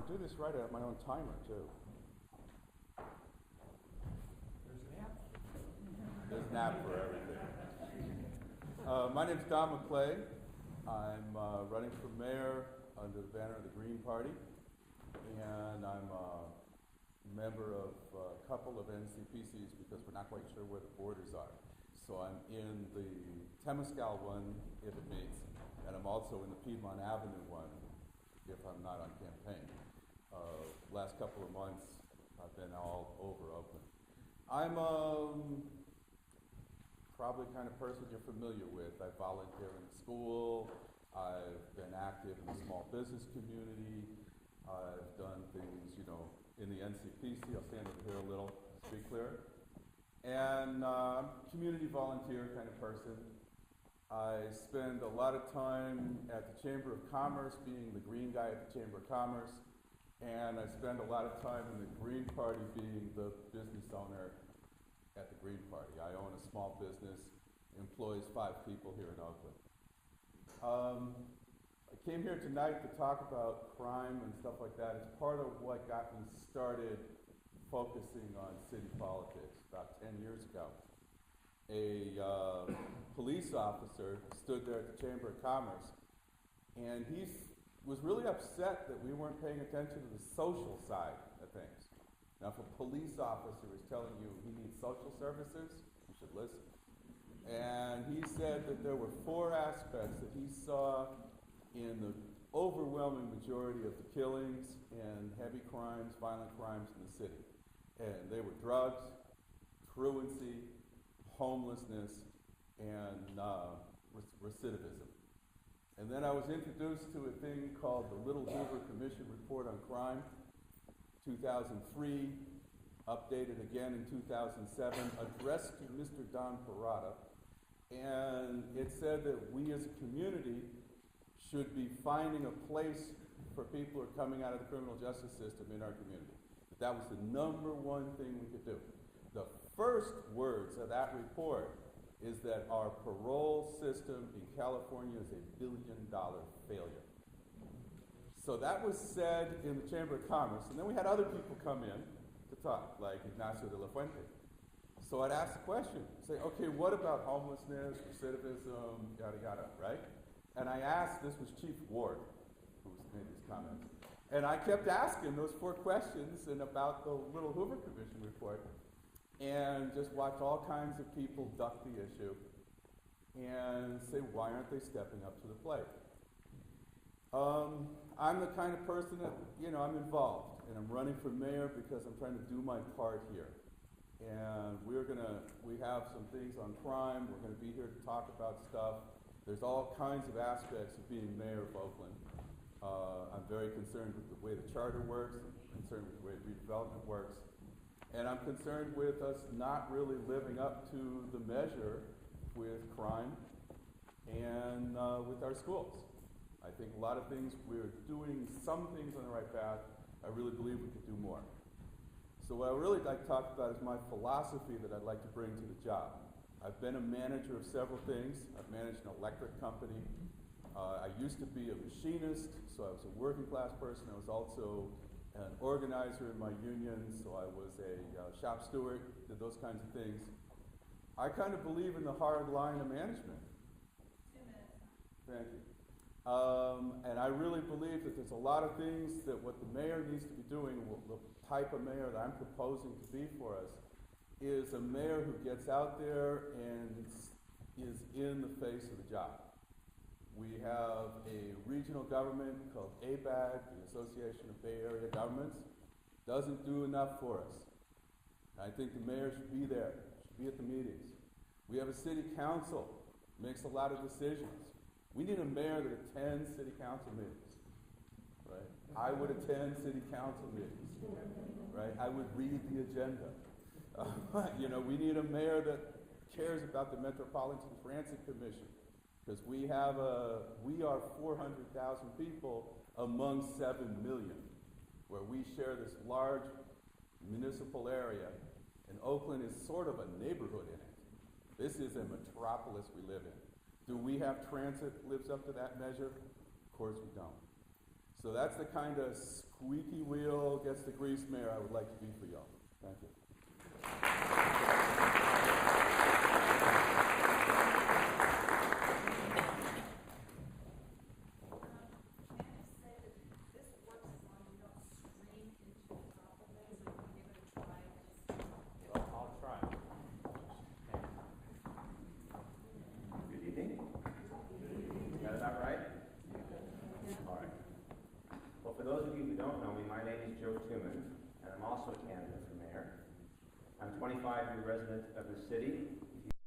do this right, I have my own timer, too. There's an app. There's an app for everything. My name's Don McClay. I'm running for mayor under the banner of the Green Party, and I'm a member of a couple of NCPCs because we're not quite sure where the borders are. So I'm in the Temescal one, if it meets, and I'm also in the Piedmont Avenue one, if I'm not on campaign. Last couple of months, I've been all over Oakland. I'm probably the kind of person you're familiar with. I volunteer in school. I've been active in the small business community. I've done things, in the NCPC. I'll stand over here a little, speak clearer. And I'm a community volunteer kind of person. I spend a lot of time at the Chamber of Commerce, being the green guy at the Chamber of Commerce. And I spend a lot of time in the Green Party, being the business owner at the Green Party. I own a small business, employs 5 people here in Oakland. I came here tonight to talk about crime and stuff like that. It's part of what got me started focusing on city politics about 10 years ago. A police officer stood there at the Chamber of Commerce, and he was really upset that we weren't paying attention to the social side of things. Now, if a police officer is telling you he needs social services, you should listen. And he said that there were 4 aspects that he saw in the overwhelming majority of the killings and heavy crimes, violent crimes in the city. And they were drugs, truancy, homelessness, and recidivism. And then I was introduced to a thing called the Little Hoover Commission Report on Crime, 2003, updated again in 2007, addressed to Mr. Don Parada. And it said that we as a community should be finding a place for people who are coming out of the criminal justice system in our community. That was the #1 thing we could do. The first words of that report is that our parole system in California is a $1 billion failure. So that was said in the Chamber of Commerce, and then we had other people come in to talk, like Ignacio de la Fuente. So I'd ask the question, say, okay, what about homelessness, recidivism, yada, yada, right? And I asked, this was Chief Ward who made these comments, and I kept asking those 4 questions and about the Little Hoover Commission report, and just watch all kinds of people duck the issue and say, why aren't they stepping up to the plate? I'm the kind of person that, I'm involved, and I'm running for mayor because I'm trying to do my part here. And we have some things on crime. We're going to be here to talk about stuff. There's all kinds of aspects of being mayor of Oakland. I'm very concerned with the way the charter works. I'm concerned with the way redevelopment works. And I'm concerned with us not really living up to the measure with crime and with our schools. I think a lot of things, we're doing some things on the right path. I really believe we could do more. So what I would really like to talk about is my philosophy that I'd like to bring to the job. I've been a manager of several things. I've managed an electric company. I used to be a machinist, so I was a working class person. I was also an organizer in my union, so I was a shop steward, did those kinds of things. I kind of believe in the hard line of management. 2 minutes. Thank you. And I really believe that there's a lot of things that what the mayor needs to be doing, the type of mayor that I'm proposing to be for us, is a mayor who gets out there and is in the face of the job. We have a regional government called ABAG, the Association of Bay Area Governments. Doesn't do enough for us. I think the mayor should be there, should be at the meetings. We have a city council, makes a lot of decisions. We need a mayor that attends city council meetings, right? I would attend city council meetings, right? I would read the agenda. We need a mayor that cares about the Metropolitan Transit Commission, because we are 400,000 people among 7 million, where we share this large municipal area, and Oakland is sort of a neighborhood in it. This is a metropolis we live in. Do we have transit that lives up to that measure? Of course we don't. So that's the kind of squeaky wheel gets the grease, Mayor, I would like to be for y'all. Thank you. I'll try. Good evening. Is that about right? All right. Well, for those of you who don't know me, my name is Joe Tuman, and I'm also a candidate for mayor. I'm a 25-year resident of the city,